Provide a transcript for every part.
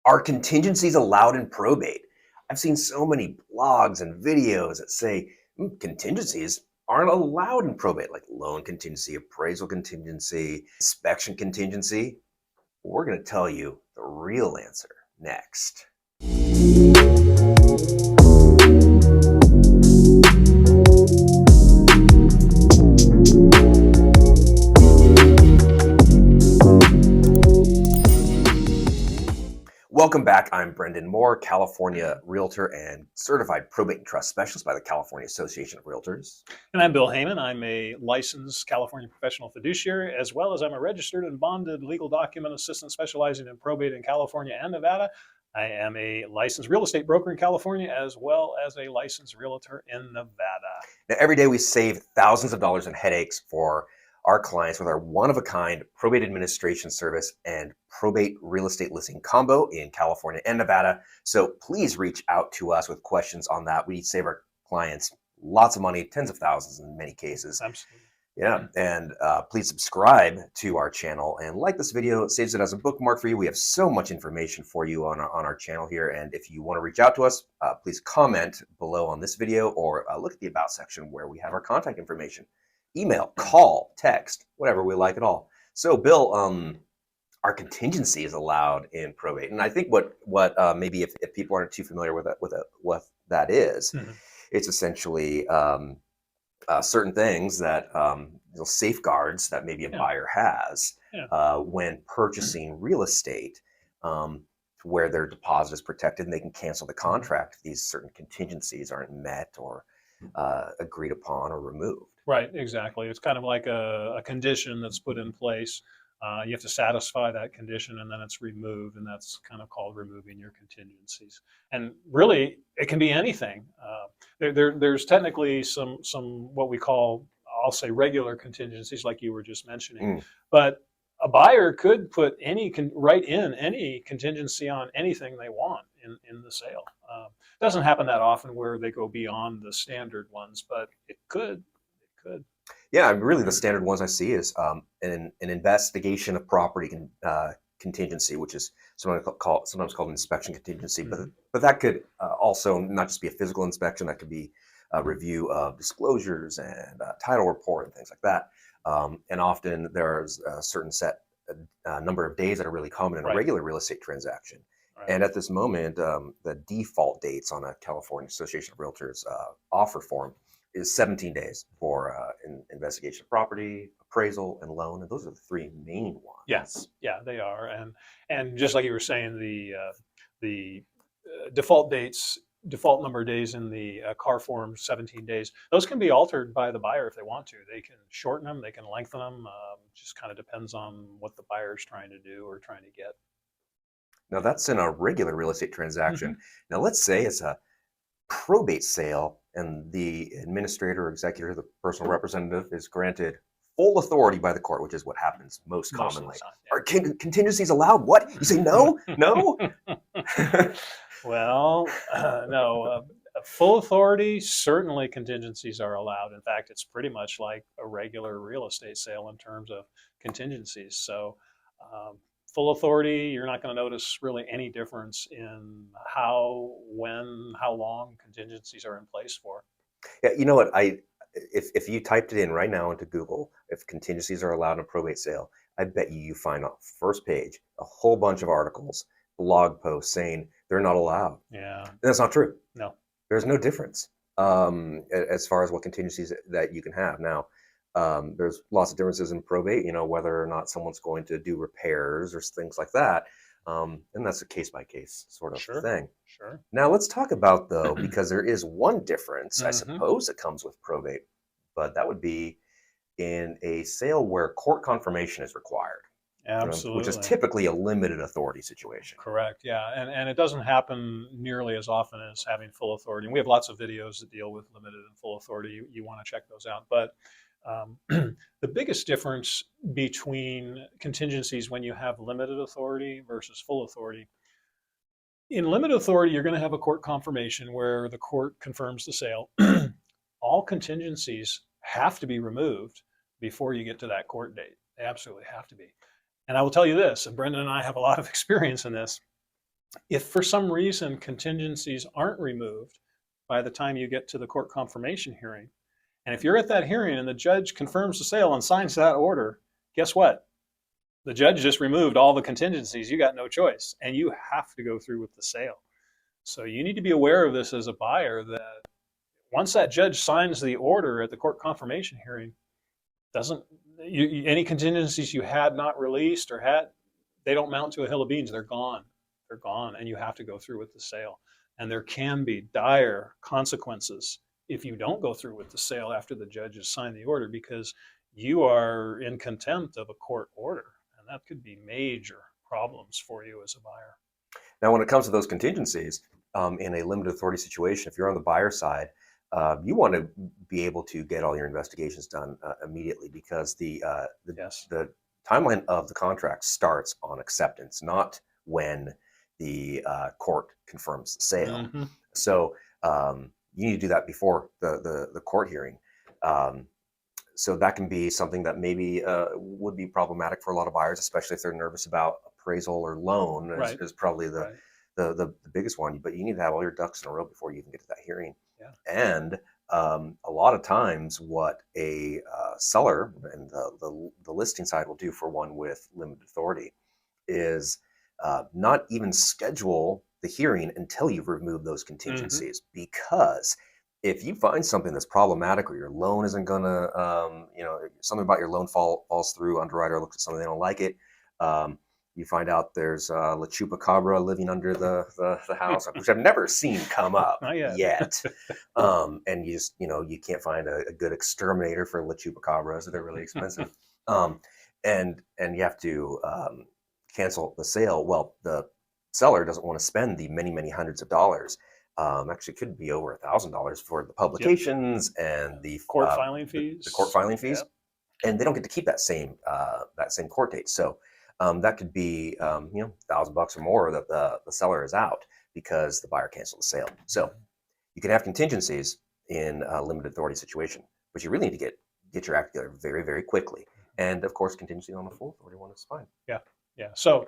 Are contingencies allowed in probate? I've seen so many blogs and videos that say contingencies aren't allowed in probate, like loan contingency, appraisal contingency, inspection contingency. We're going to tell you the real answer next. Welcome back. I'm Brendan Mohr, California Realtor and Certified Probate and Trust Specialist by the California Association of Realtors. And I'm Bill Heyman. I'm a licensed California professional fiduciary, as well as I'm a registered and bonded legal document assistant specializing in probate in California and Nevada. I am a licensed real estate broker in California, as well as a licensed realtor in Nevada. Now, every day we save thousands of dollars in headaches for our clients with our one-of-a-kind probate administration service and probate real estate listing combo in California and Nevada. So please reach out to us with questions on that. We save our clients lots of money, tens of thousands in many cases. Absolutely. Yeah, and please subscribe to our channel and like this video. It saves it as a bookmark for you. We have so much information for you on our channel here. And if you want to reach out to us, please comment below on this video or look at the About section where we have our contact information. Email, call, text, whatever, we like it all. So Bill, our contingency is allowed in probate. And I think what maybe if people aren't too familiar with what that is, it's essentially certain things that safeguards that maybe a buyer has when purchasing real estate, where their deposit is protected and they can cancel the contract if these certain contingencies aren't met or agreed upon or removed. Right, exactly. It's kind of like a condition that's put in place. You have to satisfy that condition, and then it's removed, and that's kind of called removing your contingencies. And really, it can be anything. There's technically some what we call, I'll say, regular contingencies, like you were just mentioning. But a buyer could put write in any contingency on anything they want in the sale. It doesn't happen that often where they go beyond the standard ones, but it could. Yeah, really the standard ones I see is an investigation of property contingency, which is sometimes called inspection contingency. But that could also not just be a physical inspection, that could be a review of disclosures and title report and things like that. And often there's a certain set number of days that are really common in a regular real estate transaction. And at this moment, the default dates on a California Association of Realtors offer form is 17 days for investigation of property, appraisal, and loan. And those are the three main ones. Yes, yeah, they are. And just like you were saying, the default number of days in the CAR form, 17 days, those can be altered by the buyer if they want to. They can shorten them, they can lengthen them. Just kind of depends on what the buyer is trying to do or trying to get. Now that's in a regular real estate transaction. Now let's say it's a probate sale and the administrator or executor, the personal representative, is granted full authority by the court, which is what happens most commonly. Are contingencies allowed? What? You say no? No? Well, no. Full authority, certainly contingencies are allowed. In fact, it's pretty much like a regular real estate sale in terms of contingencies. So full authority, you're not going to notice really any difference in how, when, how long contingencies are in place for. Yeah, you know what? If you typed it in right now into Google, if contingencies are allowed in a probate sale, I bet you find on the first page a whole bunch of articles, blog posts saying they're not allowed. Yeah. And that's not true. No. There's no difference as far as what contingencies that you can have. Now, there's lots of differences in probate, whether or not someone's going to do repairs or things like that. And that's a case-by-case sort of thing. Sure. Now let's talk about, though, because there is one difference, I suppose, that comes with probate, but that would be in a sale where court confirmation is required. Absolutely. Which is typically a limited authority situation. Correct, yeah. And it doesn't happen nearly as often as having full authority. And we have lots of videos that deal with limited and full authority. You want to check those out. But the biggest difference between contingencies when you have limited authority versus full authority, in limited authority, you're going to have a court confirmation where the court confirms the sale. All contingencies have to be removed before you get to that court date. They absolutely have to be. And I will tell you this, and Brendan and I have a lot of experience in this. If for some reason contingencies aren't removed by the time you get to the court confirmation hearing, and if you're at that hearing and the judge confirms the sale and signs that order, guess what? The judge just removed all the contingencies. You got no choice, and you have to go through with the sale. So you need to be aware of this as a buyer, that once that judge signs the order at the court confirmation hearing, doesn't any contingencies you had not released or had, they don't mount to a hill of beans. They're gone. They're gone, and you have to go through with the sale. And there can be dire consequences if you don't go through with the sale after the judge has signed the order, because you are in contempt of a court order, and that could be major problems for you as a buyer. Now, when it comes to those contingencies, in a limited authority situation, if you're on the buyer side, you want to be able to get all your investigations done immediately, because Yes. the timeline of the contract starts on acceptance, not when the court confirms the sale. Mm-hmm. So you need to do that before the court hearing. So that can be something that maybe would be problematic for a lot of buyers, especially if they're nervous about appraisal or loan. Right. Is probably Right. the biggest one. But you need to have all your ducks in a row before you even get to that hearing. Yeah. And a lot of times, what a seller and the listing side will do for one with limited authority is not even schedule the hearing until you've removed those contingencies. Because if you find something that's problematic, or your loan isn't gonna, something about your loan falls through, underwriter looks at something, they don't like it, you find out there's La Chupacabra living under the house, which I've never seen come up Not yet. yet. And you just, you can't find a good exterminator for La Chupacabras, so they're really expensive. And you have to cancel the sale. Well, the seller doesn't want to spend the many hundreds of dollars. Actually, it could be over $1,000 for the publications and the court filing fees. The court filing fees, Yep. And they don't get to keep that same court date. So that could be $1,000 or more that the seller is out because the buyer canceled the sale. So you can have contingencies in a limited authority situation, but you really need to get your act together very, very quickly. And of course, contingency on the full authority one is fine. Yeah. So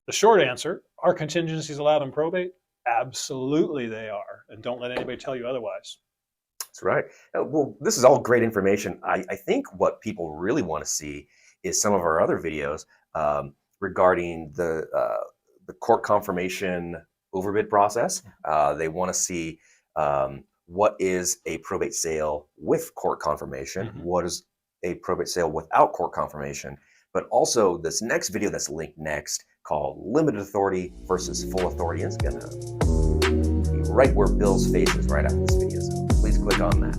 the short answer: are contingencies allowed in probate? Absolutely, they are, and don't let anybody tell you otherwise. That's right. Well, this is all great information. I think what people really want to see is some of our other videos regarding the court confirmation overbid process. They want to see what is a probate sale with court confirmation, what is a probate sale without court confirmation, but also this next video that's linked next, called Limited Authority versus Full Authority. It's going to be right where Bill's face is right after this video, so please click on that.